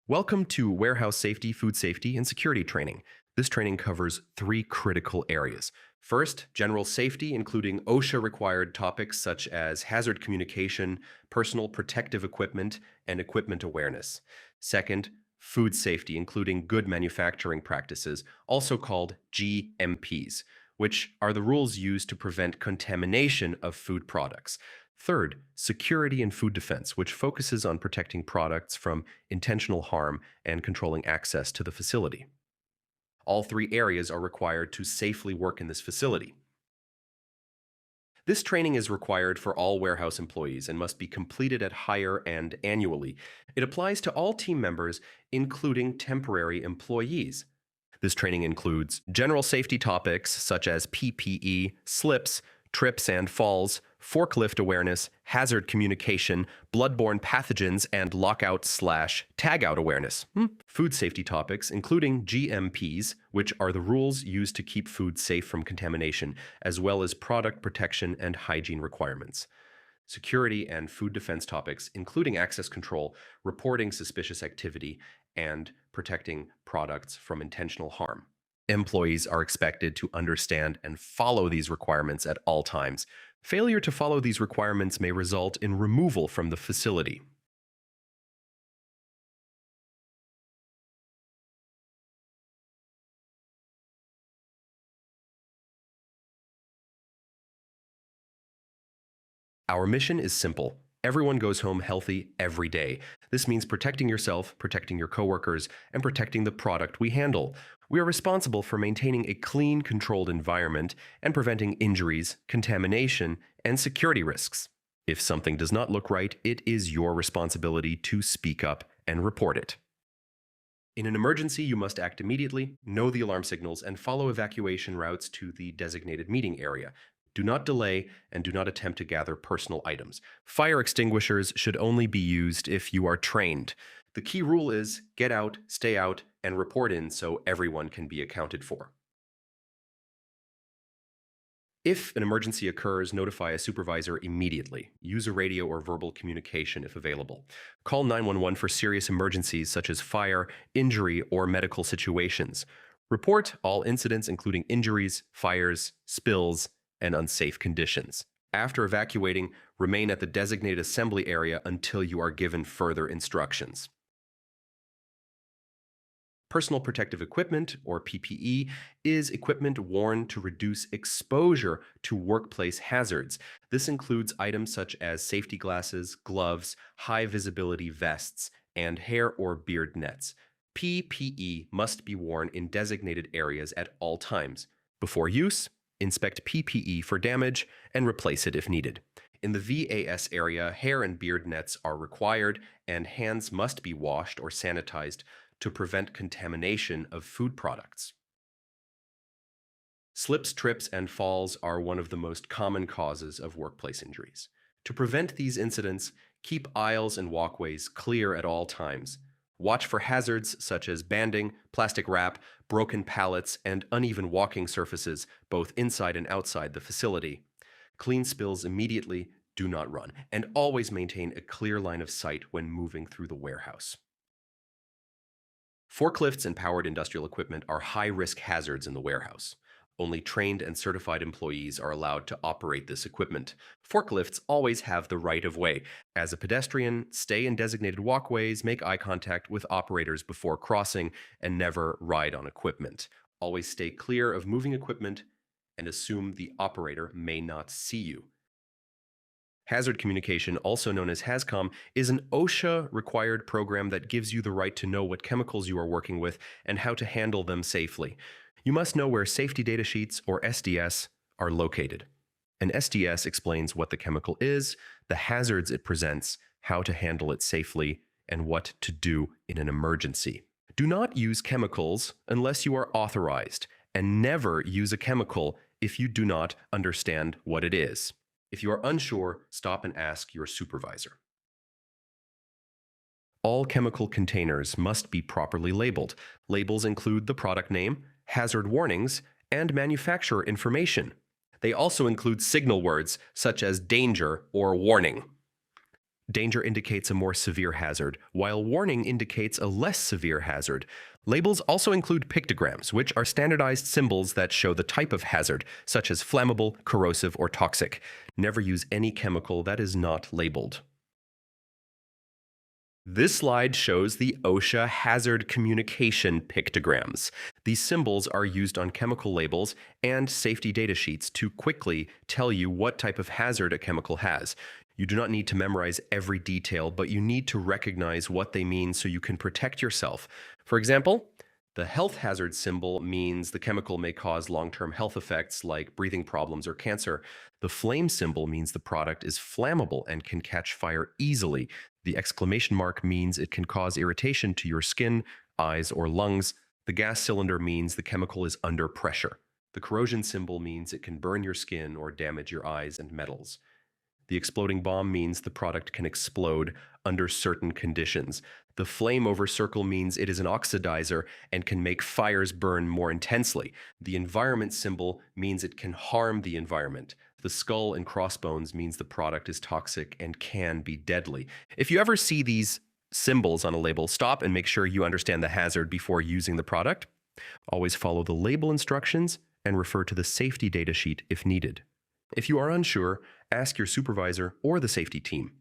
Welcome to Warehouse Safety, Food Safety, and Security Training. This training covers three critical areas. First, general safety, including OSHA-required topics such as hazard communication, personal protective equipment, and equipment awareness. Second, food safety, including good manufacturing practices, also called GMPs, which are the rules used to prevent contamination of food products. Third, security and food defense, which focuses on protecting products from intentional harm and controlling access to the facility. All three areas are required to safely work in this facility. This training is required for all warehouse employees and must be completed at hire and annually. It applies to all team members, including temporary employees. This training includes general safety topics such as PPE, slips, trips and falls, forklift awareness, hazard communication, bloodborne pathogens, and lockout/tagout awareness. Food safety topics, including GMPs, which are the rules used to keep food safe from contamination, as well as product protection and hygiene requirements. Security and food defense topics, including access control, reporting suspicious activity, and protecting products from intentional harm. Employees are expected to understand and follow these requirements at all times. Failure to follow these requirements may result in removal from the facility. Our mission is simple. Everyone goes home healthy every day. This means protecting yourself, protecting your coworkers, and protecting the product we handle. We are responsible for maintaining a clean, controlled environment and preventing injuries, contamination, and security risks. If something does not look right, it is your responsibility to speak up and report it. In an emergency, you must act immediately, know the alarm signals, and follow evacuation routes to the designated meeting area. Do not delay and do not attempt to gather personal items. Fire extinguishers should only be used if you are trained. The key rule is get out, stay out, and report in so everyone can be accounted for. If an emergency occurs, notify a supervisor immediately. Use a radio or verbal communication if available. Call 911 for serious emergencies such as fire, injury, or medical situations. Report all incidents including injuries, fires, spills, and unsafe conditions. After evacuating, remain at the designated assembly area until you are given further instructions. Personal protective equipment, or PPE, is equipment worn to reduce exposure to workplace hazards. This includes items such as safety glasses, gloves, high-visibility vests, and hair or beard nets. PPE must be worn in designated areas at all times. Before use, inspect PPE for damage and replace it if needed. In the VAS area, hair and beard nets are required, and hands must be washed or sanitized to prevent contamination of food products. Slips, trips, and falls are one of the most common causes of workplace injuries. To prevent these incidents, keep aisles and walkways clear at all times. Watch for hazards such as banding, plastic wrap, broken pallets, and uneven walking surfaces, both inside and outside the facility. Clean spills immediately, do not run, and always maintain a clear line of sight when moving through the warehouse. Forklifts and powered industrial equipment are high-risk hazards in the warehouse. Only trained and certified employees are allowed to operate this equipment. Forklifts always have the right of way. As a pedestrian, stay in designated walkways, make eye contact with operators before crossing, and never ride on equipment. Always stay clear of moving equipment and assume the operator may not see you. Hazard communication, also known as HAZCOM, is an OSHA-required program that gives you the right to know what chemicals you are working with and how to handle them safely. You must know where safety data sheets, or SDS, are located. An SDS explains what the chemical is, the hazards it presents, how to handle it safely, and what to do in an emergency. Do not use chemicals unless you are authorized, and never use a chemical if you do not understand what it is. If you are unsure, stop and ask your supervisor. All chemical containers must be properly labeled. Labels include the product name, hazard warnings, and manufacturer information. They also include signal words such as danger or warning. Danger indicates a more severe hazard, while warning indicates a less severe hazard. Labels also include pictograms, which are standardized symbols that show the type of hazard, such as flammable, corrosive, or toxic. Never use any chemical that is not labeled. This slide shows the OSHA hazard communication pictograms. These symbols are used on chemical labels and safety data sheets to quickly tell you what type of hazard a chemical has. You do not need to memorize every detail, but you need to recognize what they mean so you can protect yourself. For example, the health hazard symbol means the chemical may cause long-term health effects like breathing problems or cancer. The flame symbol means the product is flammable and can catch fire easily. The exclamation mark means it can cause irritation to your skin, eyes, or lungs. The gas cylinder means the chemical is under pressure. The corrosion symbol means it can burn your skin or damage your eyes and metals. The exploding bomb means the product can explode under certain conditions. The flame over circle means it is an oxidizer and can make fires burn more intensely. The environment symbol means it can harm the environment. The skull and crossbones means the product is toxic and can be deadly. If you ever see these symbols on a label, stop and make sure you understand the hazard before using the product. Always follow the label instructions and refer to the safety data sheet if needed. If you are unsure, ask your supervisor or the safety team.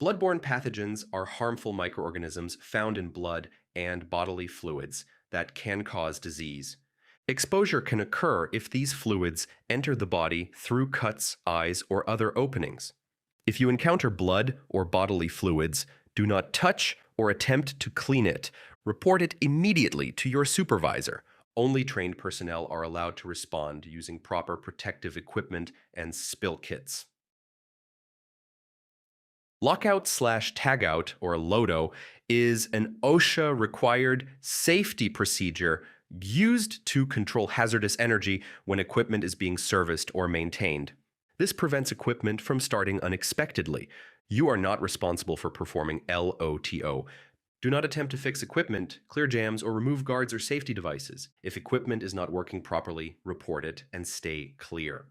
Bloodborne pathogens are harmful microorganisms found in blood and bodily fluids that can cause disease. Exposure can occur if these fluids enter the body through cuts, eyes, or other openings. If you encounter blood or bodily fluids, do not touch or attempt to clean it. Report it immediately to your supervisor. Only trained personnel are allowed to respond using proper protective equipment and spill kits. Lockout/tagout, or LOTO, is an OSHA-required safety procedure used to control hazardous energy when equipment is being serviced or maintained. This prevents equipment from starting unexpectedly. You are not responsible for performing LOTO. Do not attempt to fix equipment, clear jams, or remove guards or safety devices. If equipment is not working properly, report it and stay clear.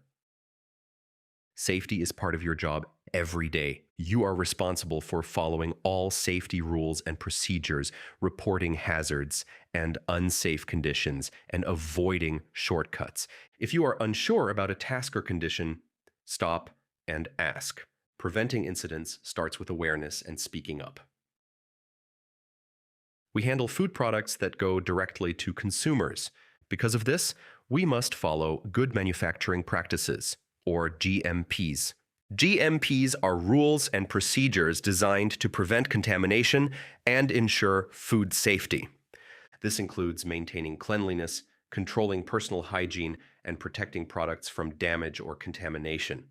Safety is part of your job every day. You are responsible for following all safety rules and procedures, reporting hazards and unsafe conditions, and avoiding shortcuts. If you are unsure about a task or condition, stop and ask. Preventing incidents starts with awareness and speaking up. We handle food products that go directly to consumers. Because of this, we must follow good manufacturing practices, or GMPs. GMPs are rules and procedures designed to prevent contamination and ensure food safety. This includes maintaining cleanliness, controlling personal hygiene, and protecting products from damage or contamination.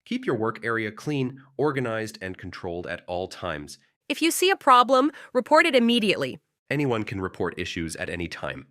Keep your work area clean, organized, and controlled at all times. If you see a problem, report it immediately. Anyone can report issues at any time.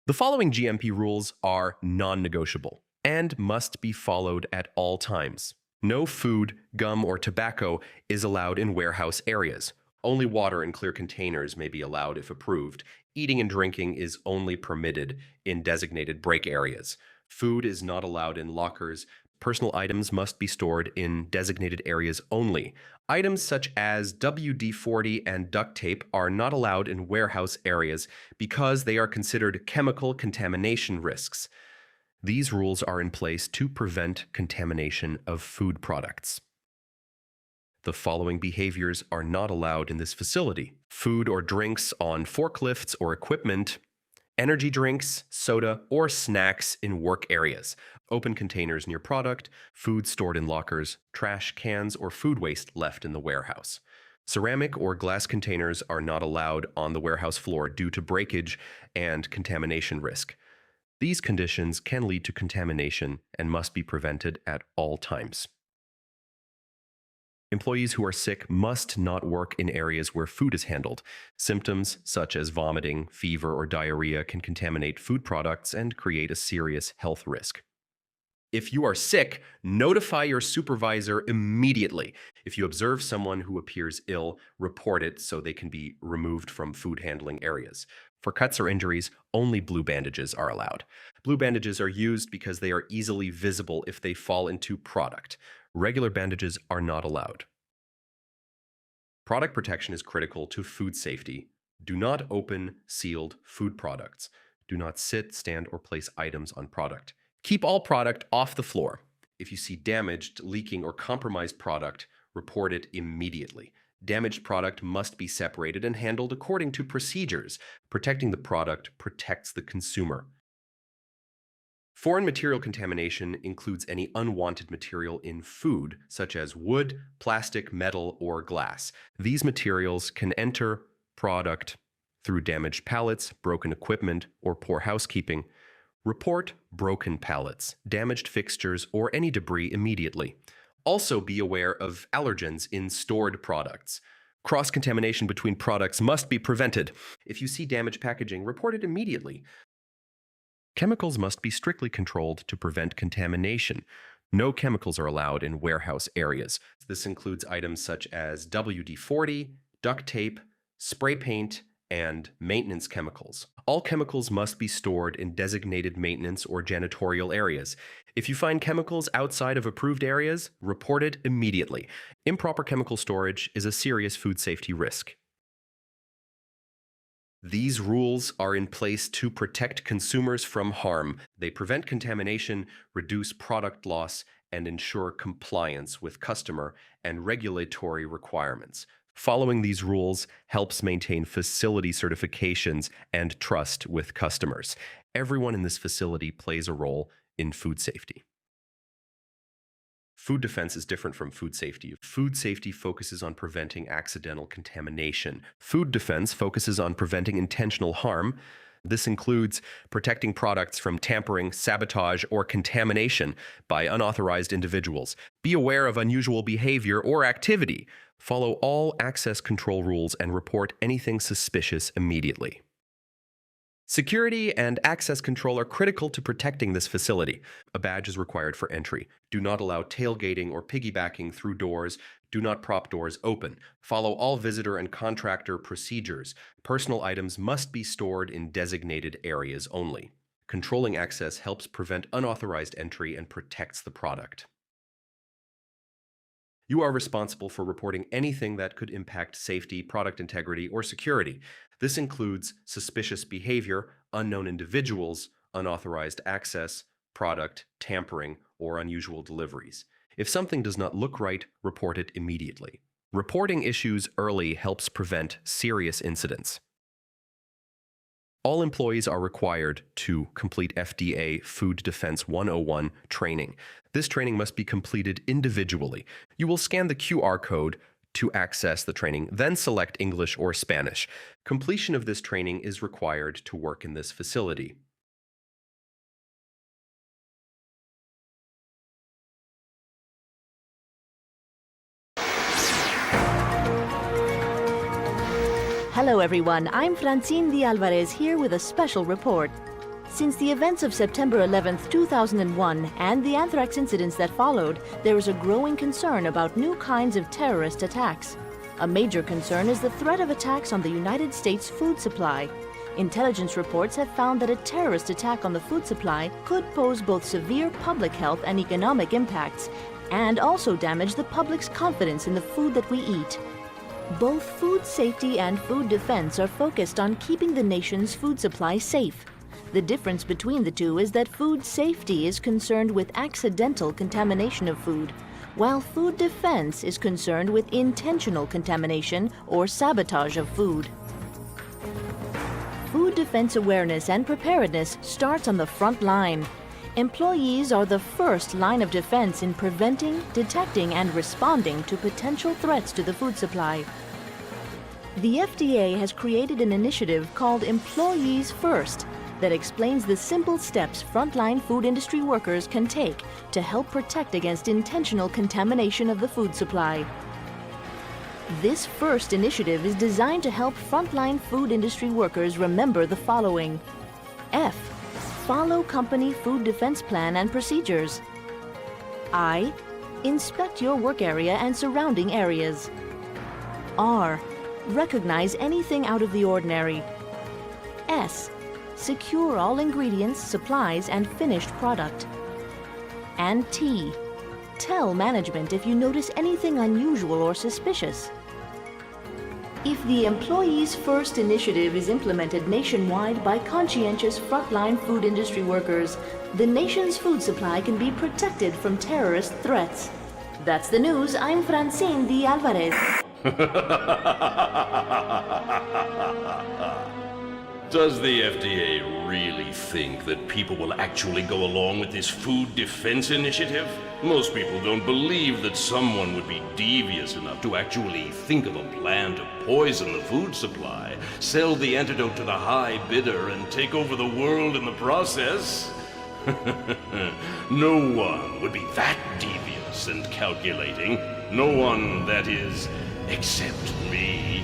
The following GMP rules are non-negotiable and must be followed at all times. No food, gum, or tobacco is allowed in warehouse areas. Only water in clear containers may be allowed if approved. Eating and drinking is only permitted in designated break areas. Food is not allowed in lockers. Personal items must be stored in designated areas only. Items such as WD-40 and duct tape are not allowed in warehouse areas because they are considered chemical contamination risks. These rules are in place to prevent contamination of food products. The following behaviors are not allowed in this facility: food or drinks on forklifts or equipment, energy drinks, soda, or snacks in work areas, open containers near product, food stored in lockers, trash cans, or food waste left in the warehouse. Ceramic or glass containers are not allowed on the warehouse floor due to breakage and contamination risk. These conditions can lead to contamination and must be prevented at all times. Employees who are sick must not work in areas where food is handled. Symptoms such as vomiting, fever, or diarrhea can contaminate food products and create a serious health risk. If you are sick, notify your supervisor immediately. If you observe someone who appears ill, report it so they can be removed from food handling areas. For cuts or injuries, only blue bandages are allowed. Blue bandages are used because they are easily visible if they fall into product. Regular bandages are not allowed. Product protection is critical to food safety. Do not open sealed food products. Do not sit, stand, or place items on product. Keep all product off the floor. If you see damaged, leaking, or compromised product, report it immediately. Damaged product must be separated and handled according to procedures. Protecting the product protects the consumer. Foreign material contamination includes any unwanted material in food, such as wood, plastic, metal, or glass. These materials can enter product through damaged pallets, broken equipment, or poor housekeeping. Report broken pallets, damaged fixtures, or any debris immediately. Also be aware of allergens in stored products. Cross-contamination between products must be prevented. If you see damaged packaging, report it immediately. Chemicals must be strictly controlled to prevent contamination. No chemicals are allowed in warehouse areas. This includes items such as WD-40, duct tape, spray paint, and maintenance chemicals. All chemicals must be stored in designated maintenance or janitorial areas. If you find chemicals outside of approved areas, report it immediately. Improper chemical storage is a serious food safety risk. These rules are in place to protect consumers from harm. They prevent contamination, reduce product loss, and ensure compliance with customer and regulatory requirements. Following these rules helps maintain facility certifications and trust with customers. Everyone in this facility plays a role in food safety. Food defense is different from food safety. Food safety focuses on preventing accidental contamination. Food defense focuses on preventing intentional harm. This includes protecting products from tampering, sabotage, or contamination by unauthorized individuals. Be aware of unusual behavior or activity. Follow all access control rules and report anything suspicious immediately. Security and access control are critical to protecting this facility. A badge is required for entry. Do not allow tailgating or piggybacking through doors. Do not prop doors open. Follow all visitor and contractor procedures. Personal items must be stored in designated areas only. Controlling access helps prevent unauthorized entry and protects the product. You are responsible for reporting anything that could impact safety, product integrity, or security. This includes suspicious behavior, unknown individuals, unauthorized access, product tampering, or unusual deliveries. If something does not look right, report it immediately. Reporting issues early helps prevent serious incidents. All employees are required to complete FDA Food Defense 101 training. This training must be completed individually. You will scan the QR code to access the training, then select English or Spanish. Completion of this training is required to work in this facility. Hello everyone, I'm Francine de Alvarez here with a special report. Since the events of September 11, 2001 and the anthrax incidents that followed, there is a growing concern about new kinds of terrorist attacks. A major concern is the threat of attacks on the United States food supply. Intelligence reports have found that a terrorist attack on the food supply could pose both severe public health and economic impacts, and also damage the public's confidence in the food that we eat. Both food safety and food defense are focused on keeping the nation's food supply safe. The difference between the two is that food safety is concerned with accidental contamination of food, while food defense is concerned with intentional contamination or sabotage of food. Food defense awareness and preparedness starts on the front line. Employees are the first line of defense in preventing, detecting, and responding to potential threats to the food supply. The FDA has created an initiative called Employees First that explains the simple steps frontline food industry workers can take to help protect against intentional contamination of the food supply. This first initiative is designed to help frontline food industry workers remember the following. F. Follow company food defense plan and procedures. I. Inspect your work area and surrounding areas. R. Recognize anything out of the ordinary. S. Secure all ingredients, supplies, and finished product. And T. Tell management if you notice anything unusual or suspicious. If the Employees First initiative is implemented nationwide by conscientious frontline food industry workers, the nation's food supply can be protected from terrorist threats. That's the news. I'm Francine D. Alvarez. Does the FDA really think that people will actually go along with this food defense initiative? Most people don't believe that someone would be devious enough to actually think of a plan to poison the food supply, sell the antidote to the high bidder, and take over the world in the process. No one would be that devious and calculating. No one, that is, except me.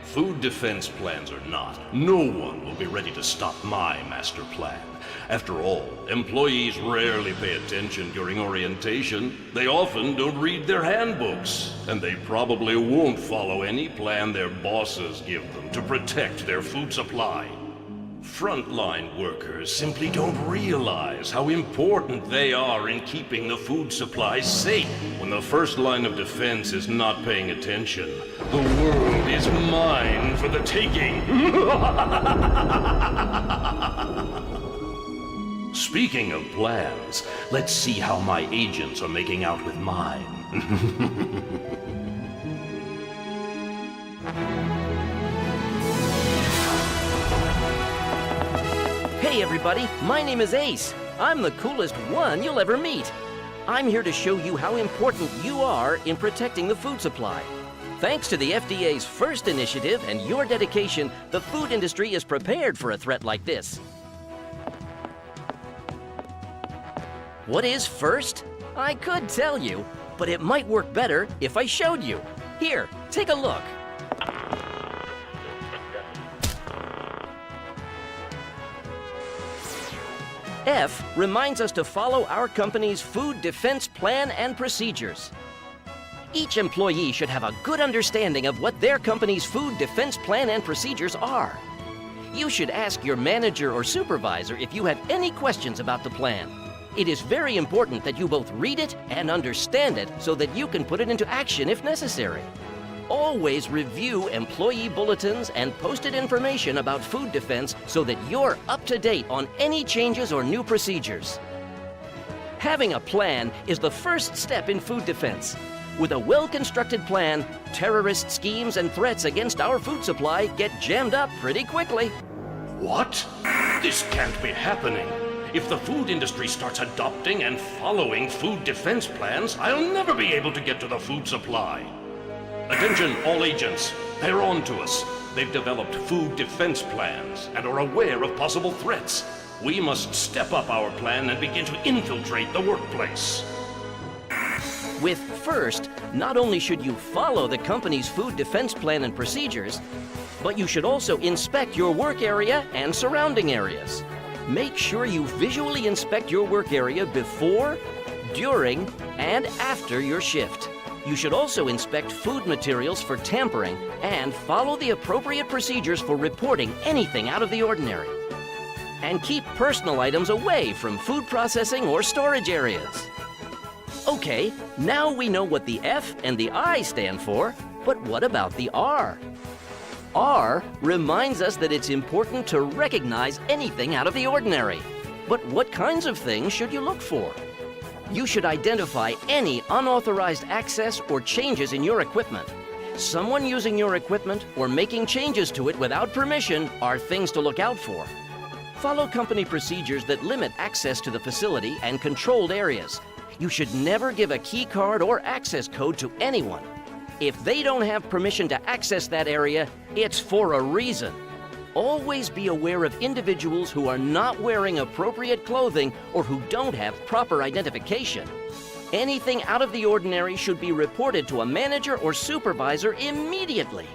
Food defense plans or not, no one will be ready to stop my master plan. After all, employees rarely pay attention during orientation. They often don't read their handbooks, and they probably won't follow any plan their bosses give them to protect their food supply. Frontline workers simply don't realize how important they are in keeping the food supply safe. When the first line of defense is not paying attention, the world is mine for the taking. Speaking of plans, let's see how my agents are making out with mine. Hey everybody, my name is Ace. I'm the coolest one you'll ever meet. I'm here to show you how important you are in protecting the food supply. Thanks to the FDA's FIRST initiative and your dedication, the food industry is prepared for a threat like this. What is FIRST? I could tell you, but it might work better if I showed you. Here, take a look. F reminds us to follow our company's food defense plan and procedures. Each employee should have a good understanding of what their company's food defense plan and procedures are. You should ask your manager or supervisor if you have any questions about the plan. It is very important that you both read it and understand it so that you can put it into action if necessary. Always review employee bulletins and posted information about food defense so that you're up to date on any changes or new procedures. Having a plan is the first step in food defense. With a well-constructed plan, terrorist schemes and threats against our food supply get jammed up pretty quickly. What? This can't be happening. If the food industry starts adopting and following food defense plans, I'll never be able to get to the food supply. Attention, all agents. They're on to us. They've developed food defense plans and are aware of possible threats. We must step up our plan and begin to infiltrate the workplace. With FIRST, not only should you follow the company's food defense plan and procedures, but you should also inspect your work area and surrounding areas. Make sure you visually inspect your work area before, during, and after your shift. You should also inspect food materials for tampering and follow the appropriate procedures for reporting anything out of the ordinary. And keep personal items away from food processing or storage areas. Okay, now we know what the F and the I stand for, but what about the R? R reminds us that it's important to recognize anything out of the ordinary. But what kinds of things should you look for? You should identify any unauthorized access or changes in your equipment. Someone using your equipment or making changes to it without permission are things to look out for. Follow company procedures that limit access to the facility and controlled areas. You should never give a key card or access code to anyone. If they don't have permission to access that area, it's for a reason. Always be aware of individuals who are not wearing appropriate clothing or who don't have proper identification. Anything out of the ordinary should be reported to a manager or supervisor immediately.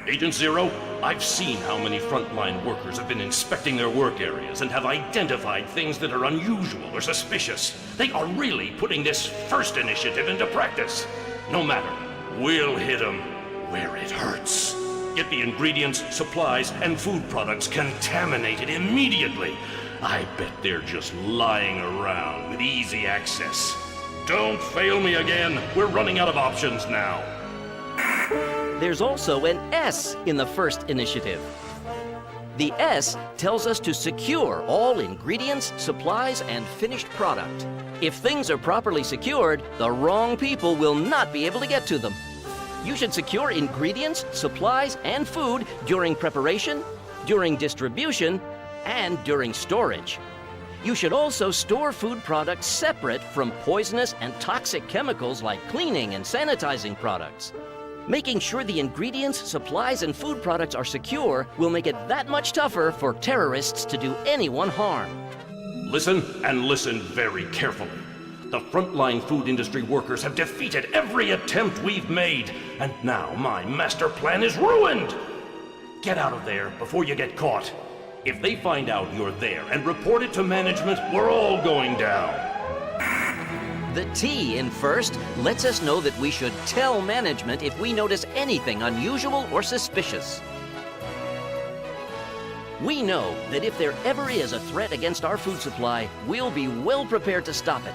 Agent Zero, I've seen how many frontline workers have been inspecting their work areas and have identified things that are unusual or suspicious. They are really putting this FIRST initiative into practice. No matter We'll hit 'em where it hurts. Get the ingredients, supplies, and food products contaminated immediately. I bet they're just lying around with easy access. Don't fail me again. We're running out of options now. There's also an S in the first initiative. The S tells us to secure all ingredients, supplies, and finished product. If things are properly secured, the wrong people will not be able to get to them. You should secure ingredients, supplies, and food during preparation, during distribution, and during storage. You should also store food products separate from poisonous and toxic chemicals like cleaning and sanitizing products. Making sure the ingredients, supplies, and food products are secure will make it that much tougher for terrorists to do anyone harm. Listen, and listen very carefully. The frontline food industry workers have defeated every attempt we've made, and now my master plan is ruined! Get out of there before you get caught. If they find out you're there and report it to management, we're all going down. The T in first lets us know that we should tell management if we notice anything unusual or suspicious. We know that if there ever is a threat against our food supply, we'll be well prepared to stop it.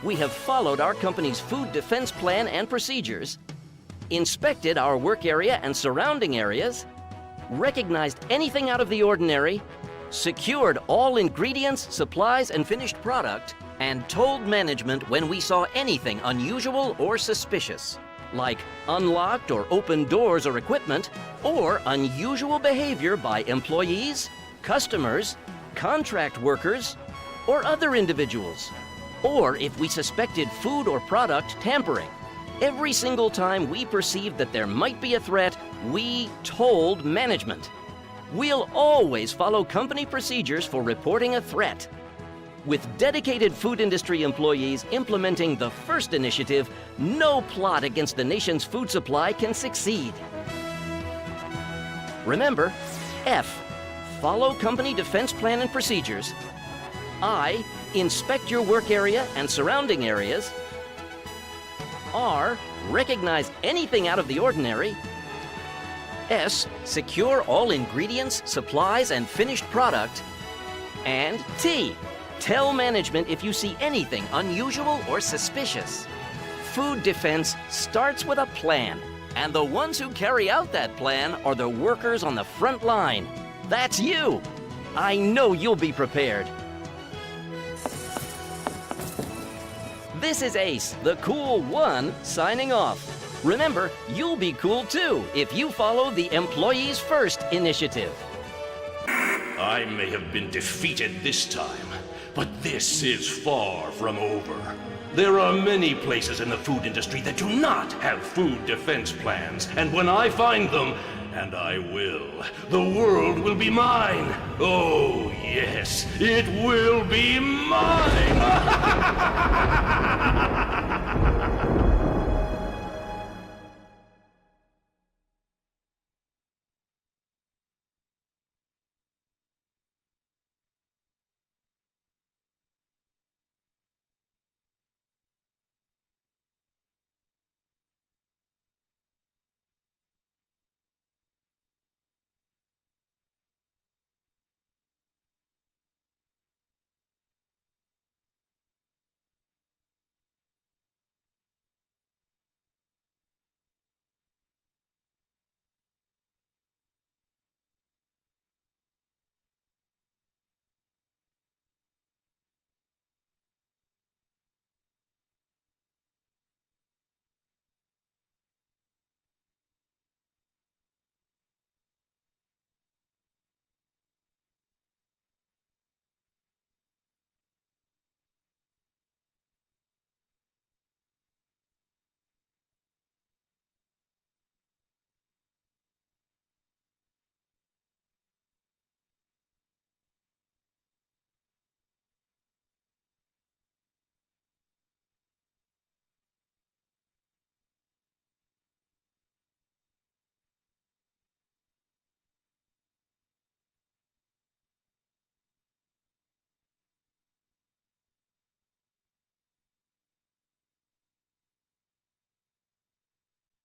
We have followed our company's food defense plan and procedures, inspected our work area and surrounding areas, recognized anything out of the ordinary, secured all ingredients, supplies, and finished product, and told management when we saw anything unusual or suspicious, like unlocked or open doors or equipment, or unusual behavior by employees, customers, contract workers, or other individuals, or if we suspected food or product tampering. Every single time we perceived that there might be a threat, we told management. We'll always follow company procedures for reporting a threat. With dedicated food industry employees implementing the first initiative, no plot against the nation's food supply can succeed. Remember, F, follow company defense plan and procedures. I, inspect your work area and surrounding areas. R, recognize anything out of the ordinary. S, secure all ingredients, supplies, and finished product. And T, tell management if you see anything unusual or suspicious. Food defense starts with a plan, and the ones who carry out that plan are the workers on the front line. That's you! I know you'll be prepared. This is Ace, the cool one, signing off. Remember, you'll be cool too if you follow the Employees First initiative. I may have been defeated this time, but this is far from over. There are many places in the food industry that do not have food defense plans, and when I find them, and I will, the world will be mine. Oh, yes, it will be mine!